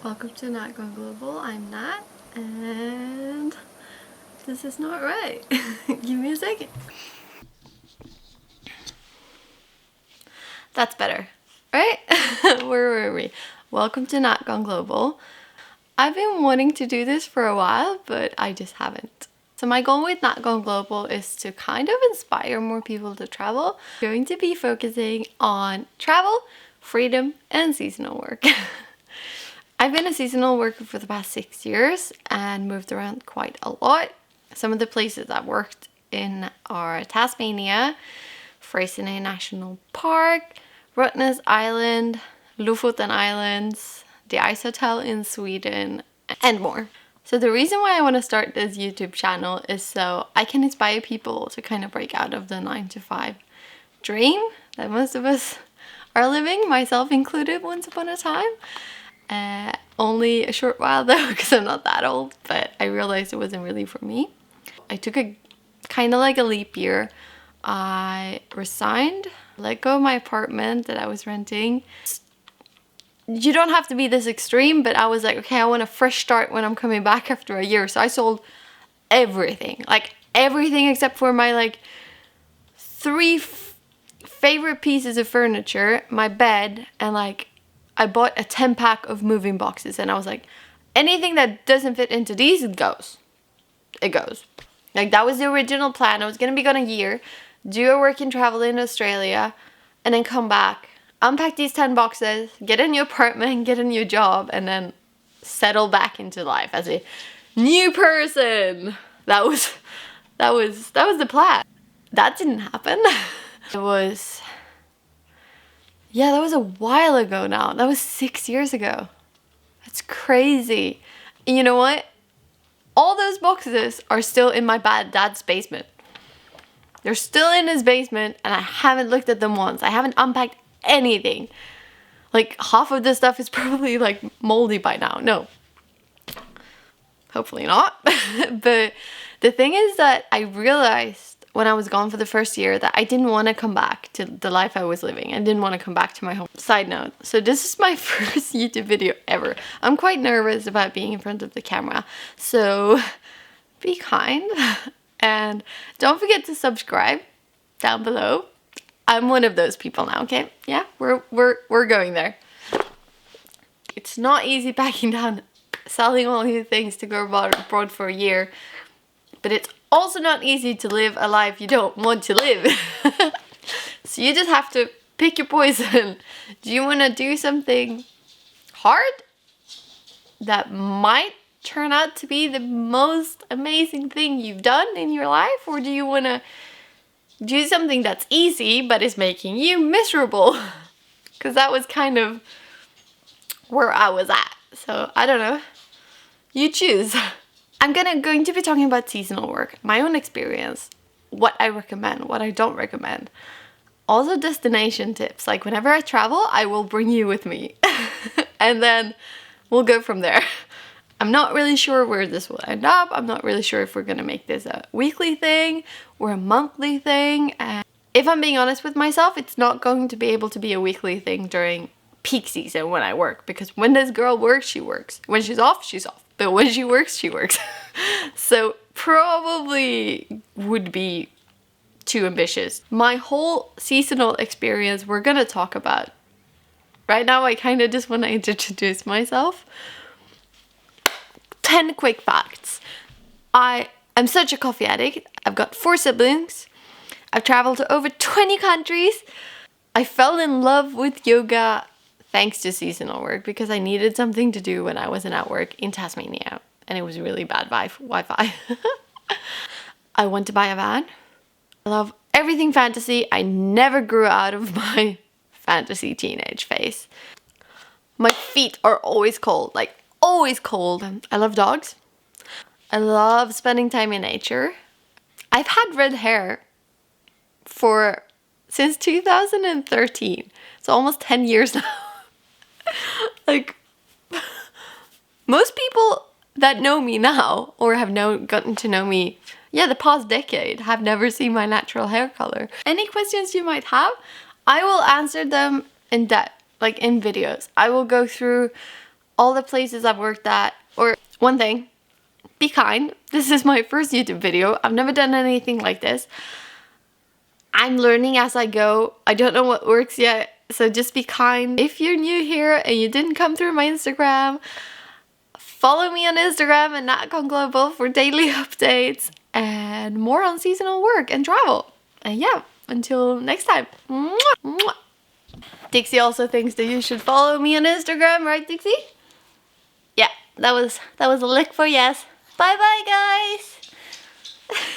Welcome to Not Gone Global. I'm Nat, and this is not right. Give me a second. That's better, right? Where were we? Welcome to Not Gone Global. I've been wanting to do this for a while, but I just haven't. So my goal with Not Gone Global is to kind of inspire more people to travel. I'm going to be focusing on travel, freedom, and seasonal work. I've been a seasonal worker for the past 6 years and moved around quite a lot. Some of the places I've worked in are Tasmania, Freycinet National Park, Rottnest Island, Lofoten Islands, the Ice Hotel in Sweden, and more. So the reason why I want to start this YouTube channel is so I can inspire people to kind of break out of the 9-to-5 dream that most of us are living, myself included once upon a time. Only a short while though, because I'm not that old, but I realized it wasn't really for me. I took a kind of like a leap year. I resigned, let go of my apartment that I was renting. You don't have to be this extreme, but I was like, okay, I want a fresh start when I'm coming back after a year. So I sold everything, like everything except for my like three favorite pieces of furniture, my bed, and like I bought a 10-pack of moving boxes, and I was like, anything that doesn't fit into these, it goes. It goes. Like, that was the original plan. I was going to be gone a year, do a work and travel in Australia, and then come back, unpack these 10 boxes, get a new apartment, get a new job, and then settle back into life as a new person. That was the plan. That didn't happen. Yeah, that was a while ago now. That was 6 years ago. That's crazy. And you know what? All those boxes are still in my dad's basement. They're still in his basement, and I haven't looked at them once. I haven't unpacked anything. Like, half of this stuff is probably like moldy by now. No. Hopefully not. But the thing is that I realized when I was gone for the first year that I didn't want to come back to the life I was living. I didn't want to come back to my home. Side note, so this is my first YouTube video ever. I'm quite nervous about being in front of the camera, so be kind and don't forget to subscribe down below. I'm one of those people now, okay? Yeah, we're going there. It's not easy packing down, selling all your things to go abroad for a year, but it's also not easy to live a life you don't want to live. So you just have to pick your poison. Do you want to do something hard that might turn out to be the most amazing thing you've done in your life? Or do you want to do something that's easy but is making you miserable? Because that was kind of where I was at. So I don't know. You choose. I'm going to be talking about seasonal work, my own experience, what I recommend, what I don't recommend. Also destination tips. Like, whenever I travel, I will bring you with me. And then we'll go from there. I'm not really sure where this will end up. I'm not really sure if we're going to make this a weekly thing or a monthly thing. And if I'm being honest with myself, it's not going to be able to be a weekly thing during peak season when I work. Because when this girl works, she works. When she's off, she's off. But when she works, she works. So probably would be too ambitious. My whole seasonal experience we're gonna talk about. Right now I kind of just want to introduce myself. 10 quick facts. I am such a coffee addict. I've got 4 siblings. I've traveled to over 20 countries. I fell in love with yoga thanks to seasonal work, because I needed something to do when I wasn't at work in Tasmania, and it was really bad Wi-Fi. I want to buy a van. I love everything fantasy. I never grew out of my fantasy teenage phase. My feet are always cold, like always cold. I love dogs. I love spending time in nature. I've had red hair since 2013, so almost 10 years now. Like, most people that know me now, or have gotten to know me, the past decade, have never seen my natural hair color. Any questions you might have, I will answer them in depth, like in videos. I will go through all the places I've worked at. Or one thing, be kind. This is my first YouTube video. I've never done anything like this. I'm learning as I go. I don't know what works yet, so just be kind. If you're new here and you didn't come through my Instagram, follow me on Instagram and NatConGlobal for daily updates and more on seasonal work and travel. And yeah, until next time. Mwah, mwah. Dixie also thinks that you should follow me on Instagram, right, Dixie? Yeah, that was a lick for yes. Bye bye, guys.